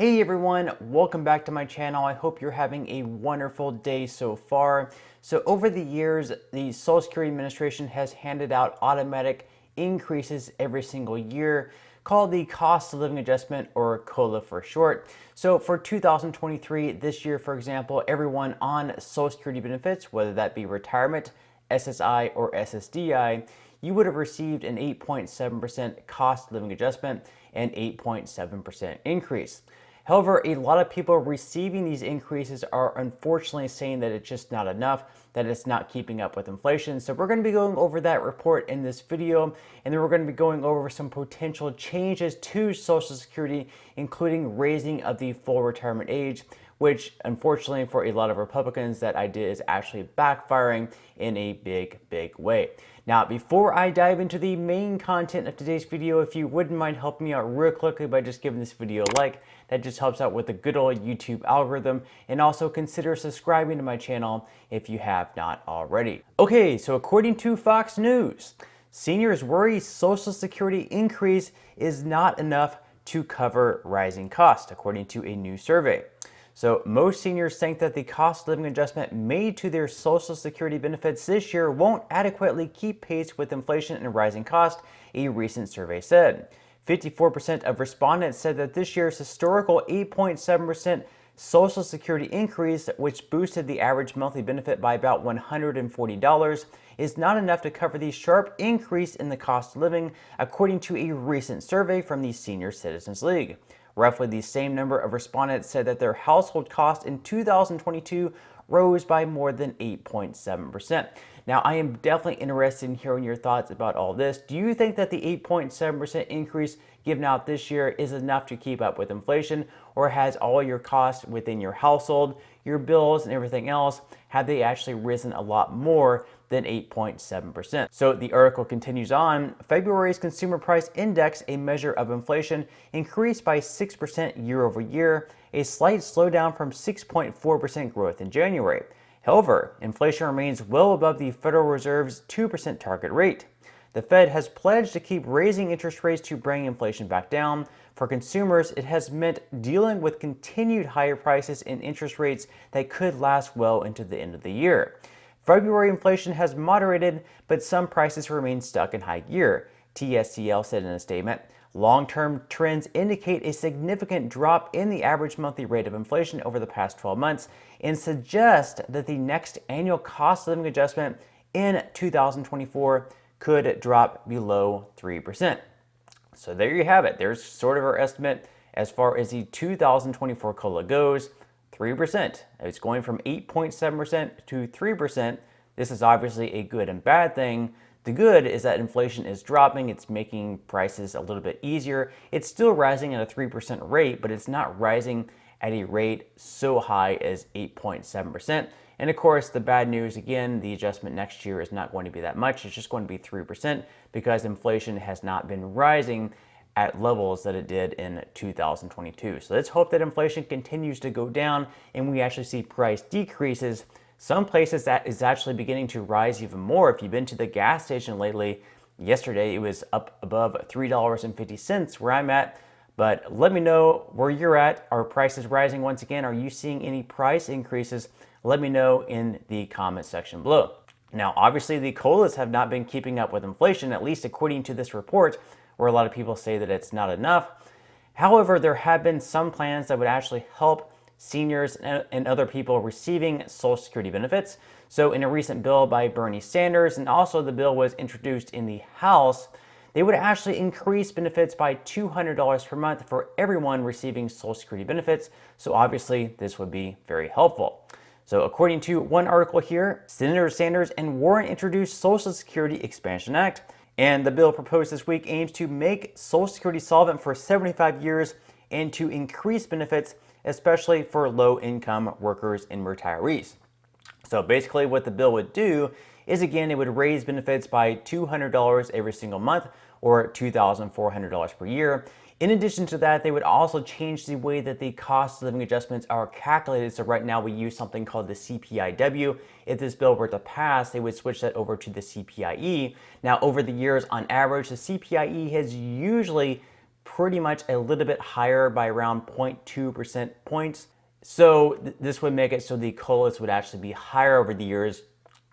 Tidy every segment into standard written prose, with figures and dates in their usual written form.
Hey everyone, welcome back to my channel. I hope you're having a wonderful day so far. So over the years, the Social Security Administration has handed out automatic increases every single year called the Cost of Living Adjustment, or COLA for short. So for 2023, this year, for example, everyone on Social Security benefits, whether that be retirement, SSI, or SSDI, you would have received an 8.7% cost of living adjustment and 8.7% increase. However, a lot of people receiving these increases are unfortunately saying that it's just not enough, that it's not keeping up with inflation. So we're going to be going over that report in this video, and then we're going to be going over some potential changes to Social Security, including raising of the full retirement age, which unfortunately for a lot of Republicans, that idea is actually backfiring in a big way. Now, before I dive into the main content of today's video, if you wouldn't mind helping me out real quickly by just giving this video a like, that just helps out with the good old YouTube algorithm, and also consider subscribing to my channel if you have not already. Okay, so according to Fox News, seniors worry Social Security increase is not enough to cover rising costs, according to a new survey. So most seniors think that the cost of living adjustment made to their Social Security benefits this year won't adequately keep pace with inflation and rising cost, a recent survey said. 54% of respondents said that this year's historical 8.7% Social Security increase, which boosted the average monthly benefit by about $140, is not enough to cover the sharp increase in the cost of living, according to a recent survey from the Senior Citizens League. Roughly the same number of respondents said that their household cost in 2022 rose by more than 8.7%. Now, I am definitely interested in hearing your thoughts about all this. Do you think that the 8.7% increase given out this year is enough to keep up with inflation, or has all your costs within your household, your bills, and everything else, have they actually risen a lot more than 8.7%? So the article continues on. February's Consumer Price Index, a measure of inflation, increased by 6% year over year, a slight slowdown from 6.4% growth in January. However, inflation remains well above the Federal Reserve's 2% target rate. The Fed has pledged to keep raising interest rates to bring inflation back down. For consumers, it has meant dealing with continued higher prices and interest rates that could last well into the end of the year. February inflation has moderated, but some prices remain stuck in high gear, TSCL said in a statement. Long-term trends indicate a significant drop in the average monthly rate of inflation over the past 12 months and suggest that the next annual cost of living adjustment in 2024 could drop below 3%. So there you have it. There's sort of our estimate as far as the 2024 COLA goes. 3%. It's going from 8.7% to 3%. This is obviously a good and bad thing. The good is that inflation is dropping. It's making prices a little bit easier. It's still rising at a 3% rate, but it's not rising at a rate so high as 8.7%. And of course, the bad news, again, the adjustment next year is not going to be that much. It's just going to be 3% because inflation has not been rising at levels that it did in 2022. So let's hope that inflation continues to go down and we actually see price decreases. Some places that is actually beginning to rise even more. If you've been to the gas station lately, yesterday it was up above $3.50 where I'm at. But let me know where you're at. Are prices rising once again? Are you seeing any price increases? Let me know in the comment section below. Now, obviously the COLAs have not been keeping up with inflation, at least according to this report, where a lot of people say that it's not enough. However, there have been some plans that would actually help seniors and other people receiving Social Security benefits. So in a recent bill by Bernie Sanders, and also the bill was introduced in the House, they would actually increase benefits by $200 per month for everyone receiving Social Security benefits. So obviously this would be very helpful. So according to one article here, Senator Sanders and Warren introduced Social Security Expansion Act, and the bill proposed this week aims to make Social Security solvent for 75 years and to increase benefits, especially for low-income workers and retirees. So basically what the bill would do is, again, it would raise benefits by $200 every single month, or $2,400 per year. In addition to that, they would also change the way that the cost of living adjustments are calculated. So right now we use something called the CPIW. If this bill were to pass, they would switch that over to the CPIE. Now, over the years, on average, the CPIE has usually pretty much a little bit higher by around 0.2% points. So this would make it so the COLAs would actually be higher over the years.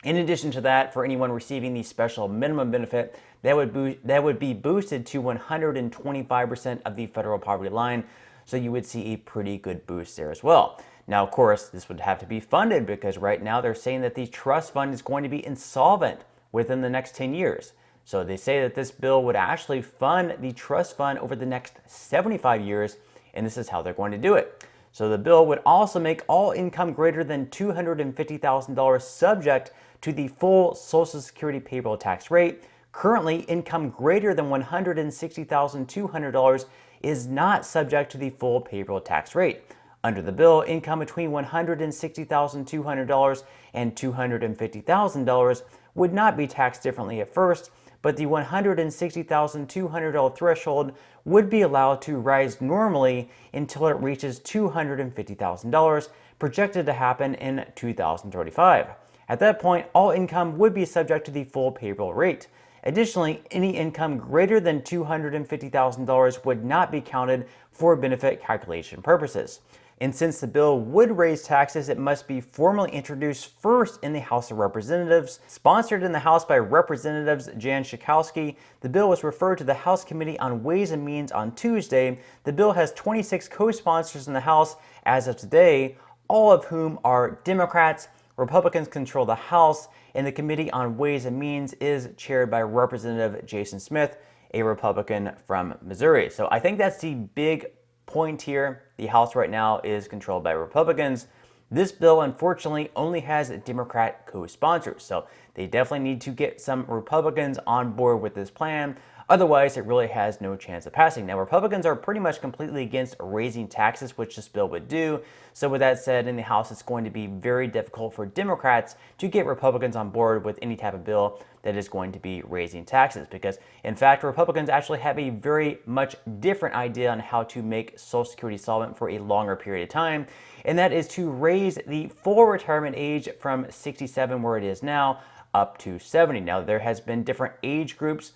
In addition to that, for anyone receiving the special minimum benefit, that would be boosted to 125% of the federal poverty line. So you would see a pretty good boost there as well. Now, of course, this would have to be funded because right now they're saying that the trust fund is going to be insolvent within the next 10 years. So they say that this bill would actually fund the trust fund over the next 75 years, and this is how they're going to do it. So the bill would also make all income greater than $250,000 subject to the full Social Security payroll tax rate. Currently, income greater than $160,200 is not subject to the full payroll tax rate. Under the bill, income between $160,200 and $250,000 would not be taxed differently at first, but the $160,200 threshold would be allowed to rise normally until it reaches $250,000, projected to happen in 2035. At that point, all income would be subject to the full payroll rate. Additionally, any income greater than $250,000 would not be counted for benefit calculation purposes. And since the bill would raise taxes, it must be formally introduced first in the House of Representatives. Sponsored in the House by Representatives Jan Schakowsky, the bill was referred to the House Committee on Ways and Means on Tuesday. The bill has 26 co-sponsors in the House as of today, all of whom are Democrats. Republicans control the House, and the Committee on Ways and Means is chaired by Representative Jason Smith, a Republican from Missouri. So I think that's the big point here. The House right now is controlled by Republicans. This bill, unfortunately, only has Democrat co-sponsors, so they definitely need to get some Republicans on board with this plan. Otherwise, it really has no chance of passing. Now, Republicans are pretty much completely against raising taxes, which this bill would do. So with that said, in the House, it's going to be very difficult for Democrats to get Republicans on board with any type of bill that is going to be raising taxes. Because, in fact, Republicans actually have a very much different idea on how to make Social Security solvent for a longer period of time. And that is to raise the full retirement age from 67, where it is now, up to 70. Now, there has been different age groups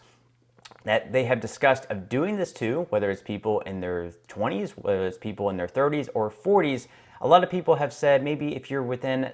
that they have discussed of doing this to, whether it's people in their 20s, whether it's people in their 30s or 40s. A lot of people have said maybe if you're within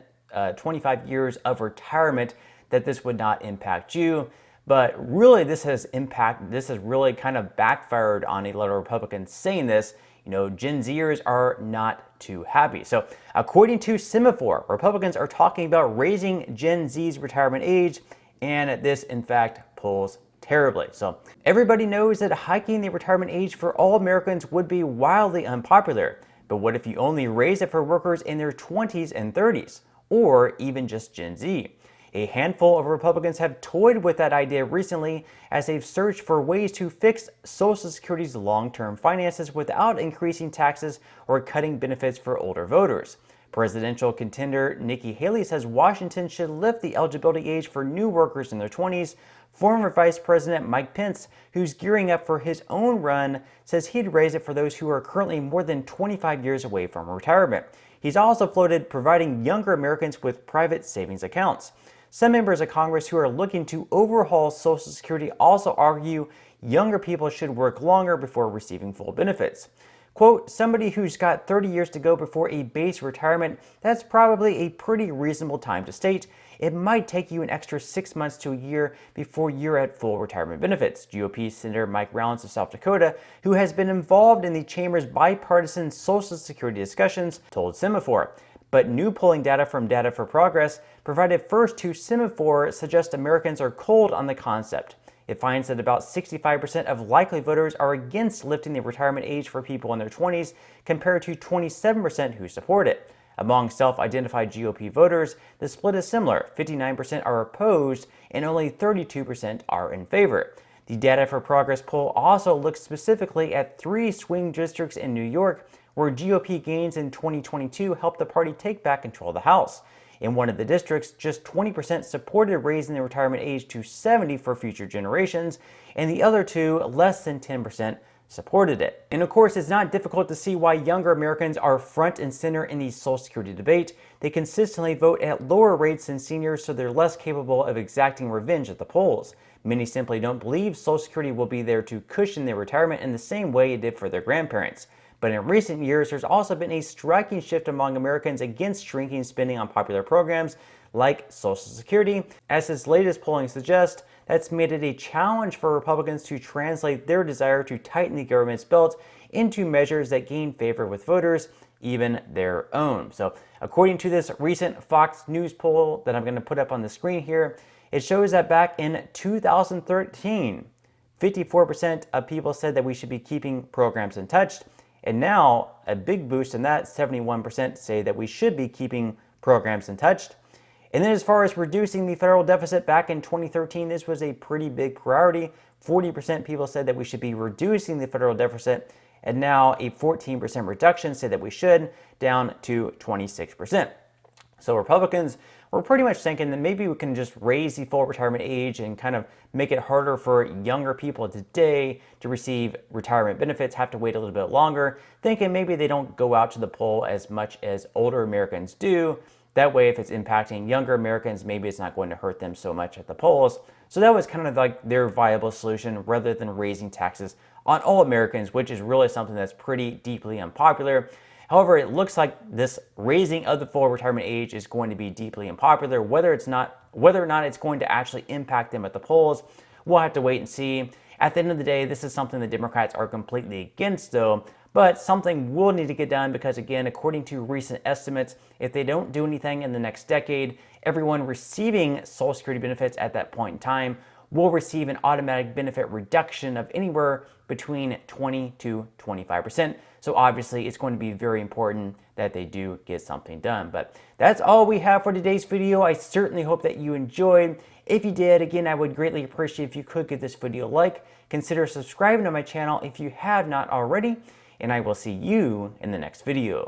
25 years of retirement, that this would not impact you. But really, this has really kind of backfired on a lot of Republicans saying this. You know, Gen Zers are not too happy. So according to Semaphore, Republicans are talking about raising Gen Z's retirement age, and this, in fact, pulls terribly. So everybody knows that hiking the retirement age for all Americans would be wildly unpopular. But what if you only raise it for workers in their 20s and 30s, or even just Gen Z? A handful of Republicans have toyed with that idea recently as they've searched for ways to fix Social Security's long-term finances without increasing taxes or cutting benefits for older voters. Presidential contender Nikki Haley says Washington should lift the eligibility age for new workers in their 20s. Former Vice President Mike Pence, who's gearing up for his own run, says he'd raise it for those who are currently more than 25 years away from retirement. He's also floated providing younger Americans with private savings accounts. Some members of Congress who are looking to overhaul Social Security also argue younger people should work longer before receiving full benefits. Quote, somebody who's got 30 years to go before a base retirement, that's probably a pretty reasonable time to state. It might take you an extra 6 months to a year before you're at full retirement benefits, GOP Senator Mike Rounds of South Dakota, who has been involved in the chamber's bipartisan Social Security discussions, told Semaphore. But new polling data from Data for Progress, provided first to Semaphore, suggests Americans are cold on the concept. It finds that about 65% of likely voters are against lifting the retirement age for people in their 20s, compared to 27% who support it. Among self-identified GOP voters, the split is similar. 59% are opposed and only 32% are in favor. The Data for Progress poll also looks specifically at 3 swing districts in New York, where GOP gains in 2022 helped the party take back control of the House. In one of the districts, just 20% supported raising the retirement age to 70 for future generations, and the other 2, less than 10%, supported it. And of course, it's not difficult to see why younger Americans are front and center in the Social Security debate. They consistently vote at lower rates than seniors, so they're less capable of exacting revenge at the polls. Many simply don't believe Social Security will be there to cushion their retirement in the same way it did for their grandparents. But in recent years, there's also been a striking shift among Americans against shrinking spending on popular programs like Social Security. As this latest polling suggests, that's made it a challenge for Republicans to translate their desire to tighten the government's belt into measures that gain favor with voters, even their own. So according to this recent Fox News poll that I'm going to put up on the screen here, it shows that back in 2013, 54% of people said that we should be keeping programs untouched. And now, a big boost in that, 71% say that we should be keeping programs untouched. And then as far as reducing the federal deficit, back in 2013, this was a pretty big priority. 40% people said that we should be reducing the federal deficit, and now a 14% reduction say that we should, down to 26%. So Republicans were pretty much thinking that maybe we can just raise the full retirement age and kind of make it harder for younger people today to receive retirement benefits, have to wait a little bit longer, thinking maybe they don't go out to the poll as much as older Americans do. That way, if it's impacting younger Americans, maybe it's not going to hurt them so much at the polls. So that was kind of like their viable solution rather than raising taxes on all Americans, which is really something that's pretty deeply unpopular. However, it looks like this raising of the full retirement age is going to be deeply unpopular. Whether or not it's going to actually impact them at the polls, we'll have to wait and see. At the end of the day, this is something the Democrats are completely against, though. But something will need to get done because, again, according to recent estimates, if they don't do anything in the next decade, everyone receiving Social Security benefits at that point in time will receive an automatic benefit reduction of anywhere between 20 to 25%. So obviously, it's going to be very important that they do get something done. But that's all we have for today's video. I certainly hope that you enjoyed. If you did, again, I would greatly appreciate if you could give this video a like. Consider subscribing to my channel if you have not already. And I will see you in the next video.